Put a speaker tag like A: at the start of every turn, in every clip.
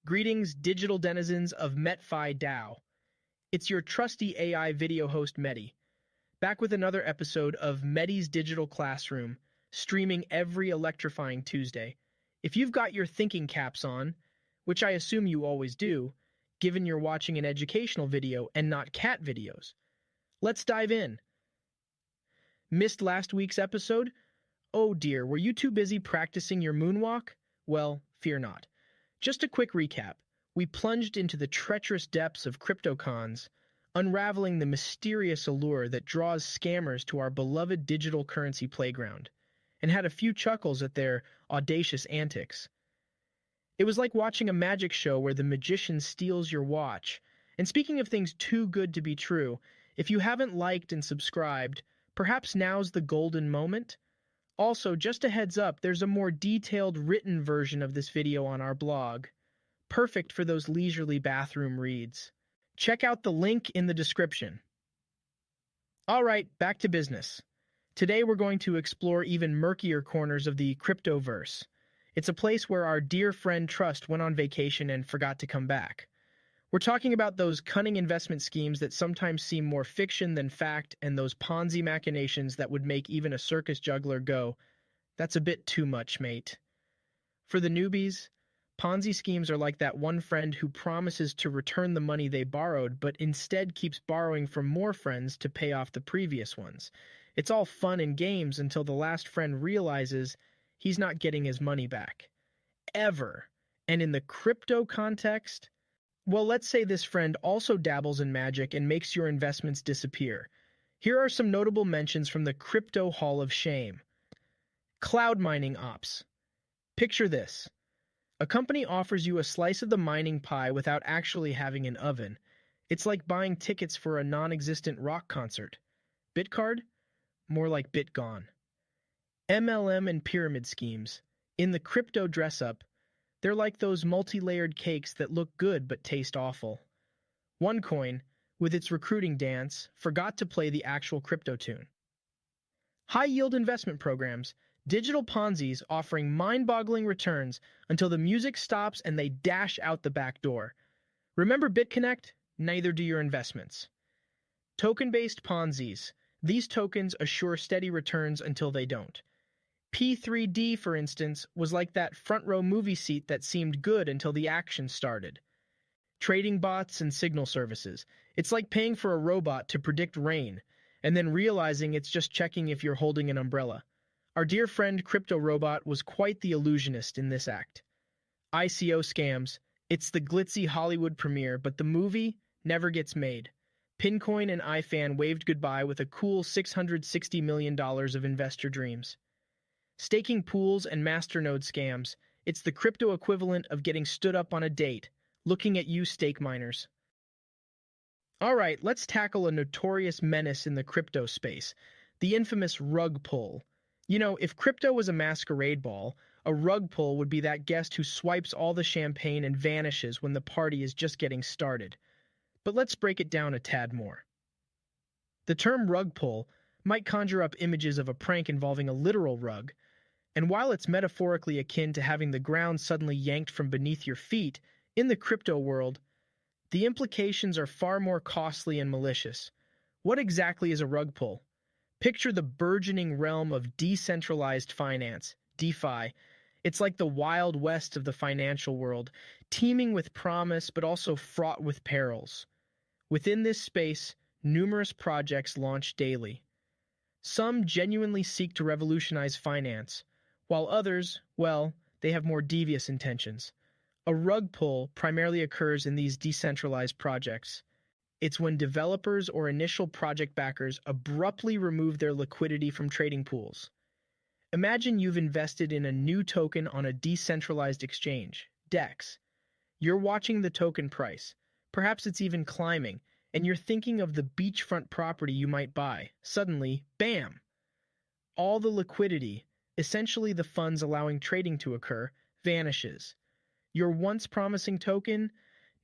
A: Greetings, digital denizens of MetFi DAO. It's your trusty AI video host, Medi, back with another episode of Medi's Digital Classroom, streaming every electrifying Tuesday. If you've got your thinking caps on, which I assume you always do, given you're watching an educational video and not cat videos, let's dive in. Missed last week's episode? Oh dear, were you too busy practicing your moonwalk? Well, fear not. Just a quick recap. We plunged into the treacherous depths of CryptoCons, unraveling the mysterious allure that draws scammers to our beloved digital currency playground, and had a few chuckles at their audacious antics. It was like watching a magic show where the magician steals your watch. And speaking of things too good to be true, if you haven't liked and subscribed, perhaps now's the golden moment. Also, just a heads up, there's a more detailed written version of this video on our blog, perfect for those leisurely bathroom reads. Check out the link in the description. All right, back to business. Today we're going to explore even murkier corners of the cryptoverse. It's a place where our dear friend Trust went on vacation and forgot to come back. We're talking about those cunning investment schemes that sometimes seem more fiction than fact, and those Ponzi machinations that would make even a circus juggler go, "That's a bit too much, mate." For the newbies, Ponzi schemes are like that one friend who promises to return the money they borrowed, but instead keeps borrowing from more friends to pay off the previous ones. It's all fun and games until the last friend realizes he's not getting his money back. Ever. And in the crypto context, well, let's say this friend also dabbles in magic and makes your investments disappear. Here are some notable mentions from the Crypto Hall of Shame. Cloud mining ops. Picture this. A company offers you a slice of the mining pie without actually having an oven. It's like buying tickets for a non-existent rock concert. Bitcard? More like Bitgone. MLM and pyramid schemes. In the crypto dress-up, they're like those multi-layered cakes that look good but taste awful. OneCoin, with its recruiting dance, forgot to play the actual crypto tune. High-yield investment programs, digital Ponzi's offering mind-boggling returns until the music stops and they dash out the back door. Remember BitConnect? Neither do your investments. Token-based Ponzi's. These tokens assure steady returns until they don't. P3D, for instance, was like that front-row movie seat that seemed good until the action started. Trading bots and signal services. It's like paying for a robot to predict rain, and then realizing it's just checking if you're holding an umbrella. Our dear friend Crypto Robot was quite the illusionist in this act. ICO scams. It's the glitzy Hollywood premiere, but the movie never gets made. Pincoin and iFan waved goodbye with a cool $660 million of investor dreams. Staking pools and masternode scams. It's the crypto equivalent of getting stood up on a date. Looking at you, stake miners. All right, let's tackle a notorious menace in the crypto space, the infamous rug pull. You know, if crypto was a masquerade ball, a rug pull would be that guest who swipes all the champagne and vanishes when the party is just getting started. But let's break it down a tad more. The term rug pull might conjure up images of a prank involving a literal rug, and while it's metaphorically akin to having the ground suddenly yanked from beneath your feet, in the crypto world, the implications are far more costly and malicious. What exactly is a rug pull? Picture the burgeoning realm of decentralized finance, DeFi. It's like the Wild West of the financial world, teeming with promise but also fraught with perils. Within this space, numerous projects launch daily. Some genuinely seek to revolutionize finance, while others, well, they have more devious intentions. A rug pull primarily occurs in these decentralized projects. It's when developers or initial project backers abruptly remove their liquidity from trading pools. Imagine you've invested in a new token on a decentralized exchange, DEX. You're watching the token price. Perhaps it's even climbing, and you're thinking of the beachfront property you might buy. Suddenly, bam! All the liquidity, essentially the funds allowing trading to occur, vanishes. Your once promising token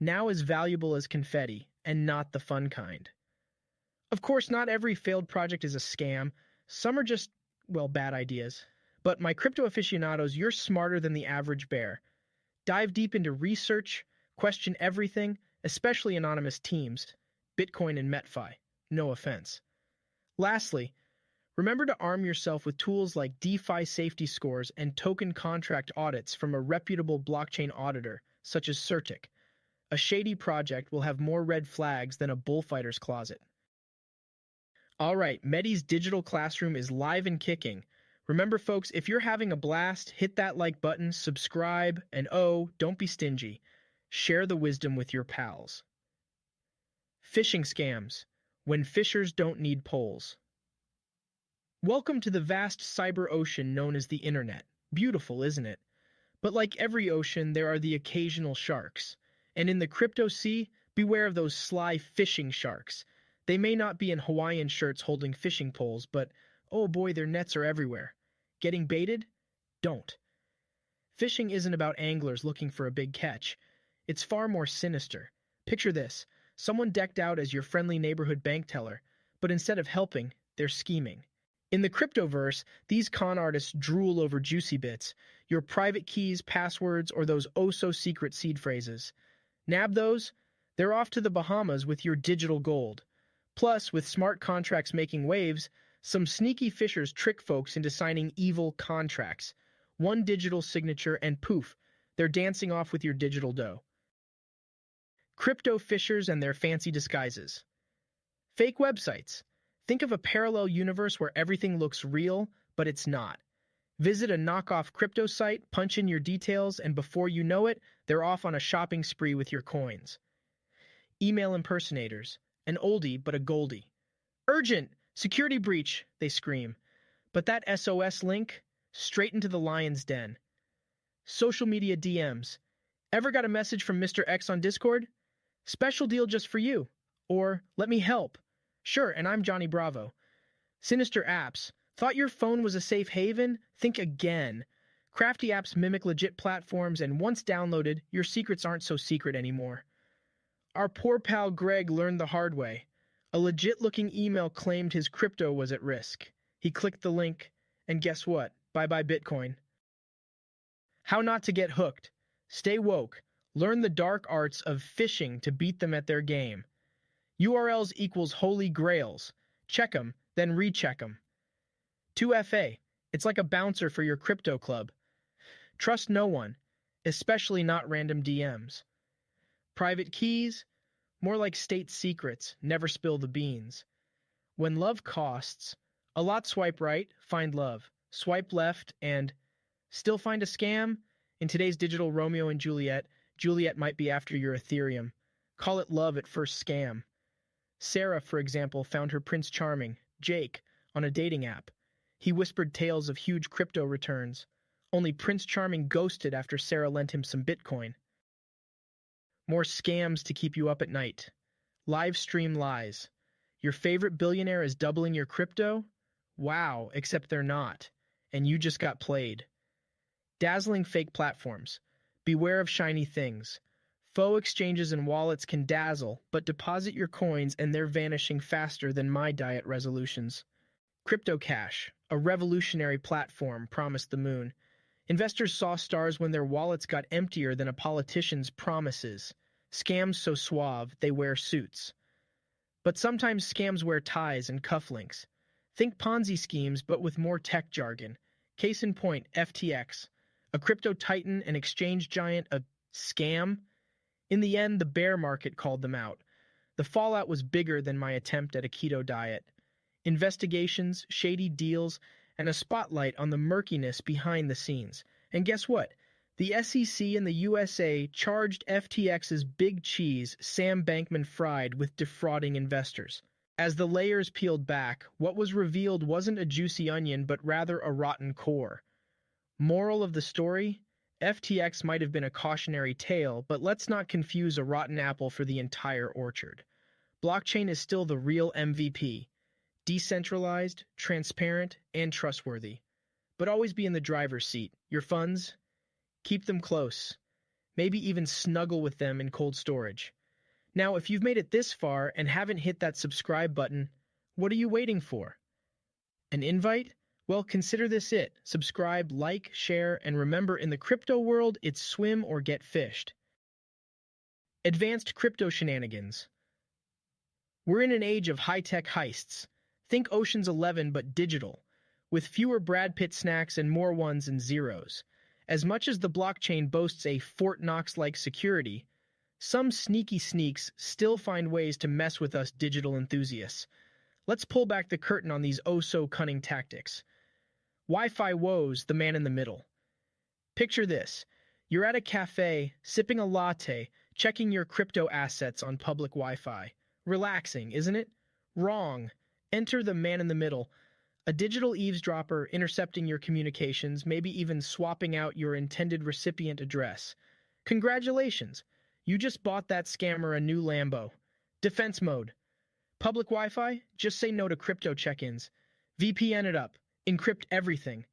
A: now is valuable as confetti, and not the fun kind. Of course, not every failed project is a scam. Some are just, well, bad ideas. But my crypto aficionados, you're smarter than the average bear. Dive deep into research, Question everything, especially anonymous teams, Bitcoin and MetFi. No offense. Lastly, remember to arm yourself with tools like DeFi safety scores and token contract audits from a reputable blockchain auditor, such as Certic. A shady project will have more red flags than a bullfighter's closet. All right, Medi's digital classroom is live and kicking. Remember, folks, if you're having a blast, hit that like button, subscribe, and oh, don't be stingy. Share the wisdom with your pals. Phishing scams. When fishers don't need poles. Welcome to the vast cyber ocean known as the Internet. Beautiful, isn't it? But like every ocean, there are the occasional sharks. And in the crypto sea, beware of those sly fishing sharks. They may not be in Hawaiian shirts holding fishing poles, but oh boy, their nets are everywhere. Getting baited? Don't. Fishing isn't about anglers looking for a big catch. It's far more sinister. Picture this. Someone decked out as your friendly neighborhood bank teller, but instead of helping, they're scheming. In the cryptoverse, these con artists drool over juicy bits, your private keys, passwords, or those oh-so-secret seed phrases. Nab those? They're off to the Bahamas with your digital gold. Plus, with smart contracts making waves, some sneaky fishers trick folks into signing evil contracts. One digital signature and poof, they're dancing off with your digital dough. Crypto fishers and their fancy disguises. Fake websites. Think of a parallel universe where everything looks real, but it's not. Visit a knockoff crypto site, punch in your details, and before you know it, they're off on a shopping spree with your coins. Email impersonators. An oldie, but a goldie. Urgent! Security breach! They scream. But that SOS link? Straight into the lion's den. Social media DMs. Ever got a message from Mr. X on Discord? Special deal just for you. Or, let me help. Sure, and I'm Johnny Bravo. Sinister apps. Thought your phone was a safe haven? Think again. Crafty apps mimic legit platforms, and once downloaded, your secrets aren't so secret anymore. Our poor pal Greg learned the hard way. A legit-looking email claimed his crypto was at risk. He clicked the link, and guess what? Bye-bye Bitcoin. How not to get hooked. Stay woke. Learn the dark arts of phishing to beat them at their game. URLs equals holy grails. Check 'em, then recheck 'em. 2FA. It's like a bouncer for your crypto club. Trust no one, especially not random DMs. Private keys? More like state secrets. Never spill the beans. When love costs, a lot swipe right, find love. Swipe left and still find a scam? In today's digital Romeo and Juliet, Juliet might be after your Ethereum. Call it love at first scam. Sarah, for example, found her Prince Charming, Jake, on a dating app. He whispered tales of huge crypto returns. Only Prince Charming ghosted after Sarah lent him some Bitcoin. More scams to keep you up at night. Live stream lies. Your favorite billionaire is doubling your crypto? Wow, except they're not. And you just got played. Dazzling fake platforms. Beware of shiny things. Faux exchanges and wallets can dazzle, but deposit your coins and they're vanishing faster than my diet resolutions. CryptoCash, a revolutionary platform, promised the moon. Investors saw stars when their wallets got emptier than a politician's promises. Scams so suave, they wear suits. But sometimes scams wear ties and cufflinks. Think Ponzi schemes, but with more tech jargon. Case in point, FTX. A crypto titan, an exchange giant, a scam? In the end, the bear market called them out. The fallout was bigger than my attempt at a keto diet. Investigations, shady deals, and a spotlight on the murkiness behind the scenes. And guess what? The SEC in the USA charged FTX's big cheese, Sam Bankman-Fried, with defrauding investors. As the layers peeled back, what was revealed wasn't a juicy onion, but rather a rotten core. Moral of the story? FTX might have been a cautionary tale, but let's not confuse a rotten apple for the entire orchard. Blockchain is still the real MVP. Decentralized, transparent, and trustworthy. But always be in the driver's seat. Your funds? Keep them close. Maybe even snuggle with them in cold storage. Now, if you've made it this far and haven't hit that subscribe button, what are you waiting for? An invite? Well, consider this it. Subscribe, like, share, and remember, in the crypto world, it's swim or get fished. Advanced crypto shenanigans. We're in an age of high-tech heists. Think Ocean's 11 but digital, with fewer Brad Pitt snacks and more ones and zeros. As much as the blockchain boasts a Fort Knox-like security, some sneaky sneaks still find ways to mess with us digital enthusiasts. Let's pull back the curtain on these oh-so-cunning tactics. Wi-Fi woes, the man in the middle. Picture this. You're at a cafe, sipping a latte, checking your crypto assets on public Wi-Fi. Relaxing, isn't it? Wrong. Enter the man in the middle, a digital eavesdropper intercepting your communications, maybe even swapping out your intended recipient address. Congratulations! You just bought that scammer a new Lambo. Defense mode. Public Wi-Fi? Just say no to crypto check-ins. VPN it up. Encrypt everything.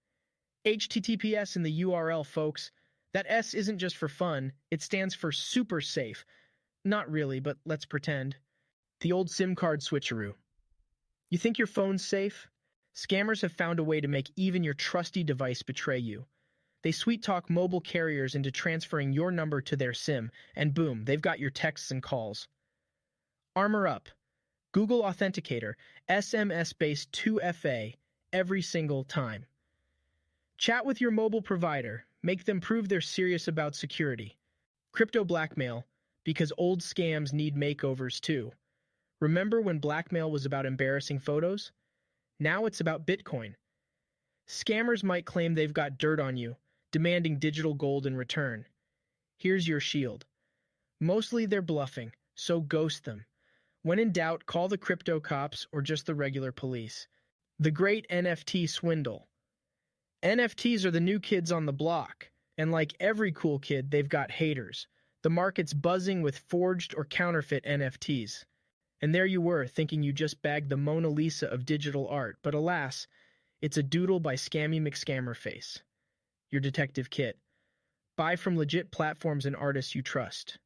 A: HTTPS in the URL, folks. That S isn't just for fun, it stands for super safe. Not really, but let's pretend. The old SIM card switcheroo. You think your phone's safe? Scammers have found a way to make even your trusty device betray you. They sweet-talk mobile carriers into transferring your number to their SIM, and boom, they've got your texts and calls. Armor up. Google Authenticator, SMS-based 2FA, every single time. Chat with your mobile provider. Make them prove they're serious about security. Crypto blackmail, because old scams need makeovers too. Remember when blackmail was about embarrassing photos? Now it's about Bitcoin. Scammers might claim they've got dirt on you, demanding digital gold in return. Here's your shield. Mostly they're bluffing, so ghost them. When in doubt, call the crypto cops or just the regular police. The great NFT swindle. NFTs are the new kids on the block, and like every cool kid, they've got haters. The market's buzzing with forged or counterfeit NFTs. And there you were, thinking you just bagged the Mona Lisa of digital art, but alas, it's a doodle by Scammy McScammerface. Your detective kit. Buy from legit platforms and artists you trust.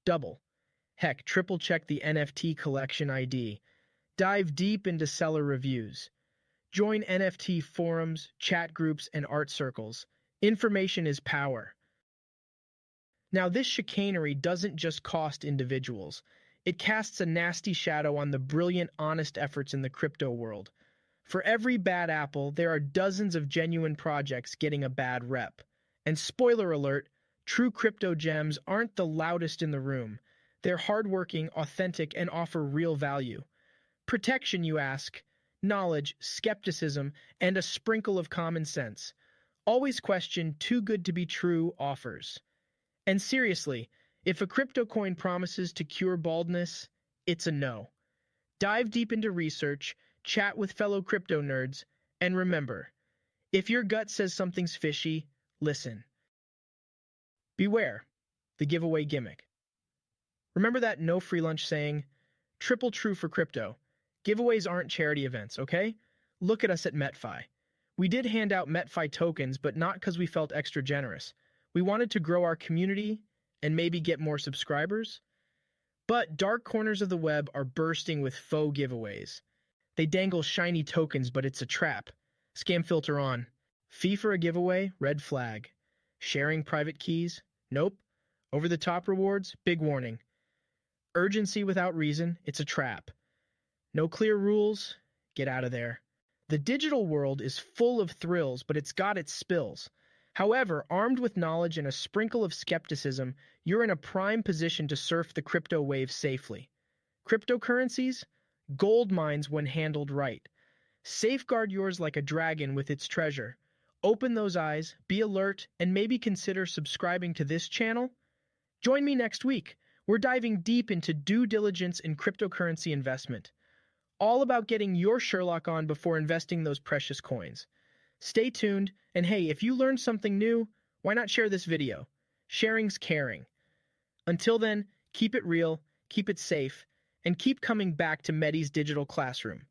A: Double. Heck, triple check the NFT collection ID. Dive deep into seller reviews. Join NFT forums, chat groups, and art circles. Information is power. Now, this chicanery doesn't just cost individuals. It casts a nasty shadow on the brilliant, honest efforts in the crypto world. For every bad apple, there are dozens of genuine projects getting a bad rep. And spoiler alert, true crypto gems aren't the loudest in the room. They're hardworking, authentic, and offer real value. Protection, you ask? Knowledge, skepticism, and a sprinkle of common sense. Always question too good to be true offers. And seriously, if a crypto coin promises to cure baldness, it's a no. Dive deep into research, chat with fellow crypto nerds, and remember, if your gut says something's fishy, listen. Beware, the giveaway gimmick. Remember that no free lunch saying? Triple true for crypto. Giveaways aren't charity events, okay? Look at us at MetFi. We did hand out MetFi tokens, but not because we felt extra generous. We wanted to grow our community and maybe get more subscribers. But dark corners of the web are bursting with faux giveaways. They dangle shiny tokens, but it's a trap. Scam filter on. Fee for a giveaway? Red flag. Sharing private keys? Nope. Over-the-top rewards? Big warning. Urgency without reason? It's a trap. No clear rules? Get out of there. The digital world is full of thrills, but it's got its spills. However, armed with knowledge and a sprinkle of skepticism, you're in a prime position to surf the crypto wave safely. Cryptocurrencies? Gold mines when handled right. Safeguard yours like a dragon with its treasure. Open those eyes, be alert, and maybe consider subscribing to this channel. Join me next week. We're diving deep into due diligence in cryptocurrency investment. All about getting your Sherlock on before investing those precious coins. Stay tuned, and hey, if you learned something new, why not share this video? Sharing's caring. Until then, keep it real, keep it safe, and keep coming back to Medi's Digital Classroom.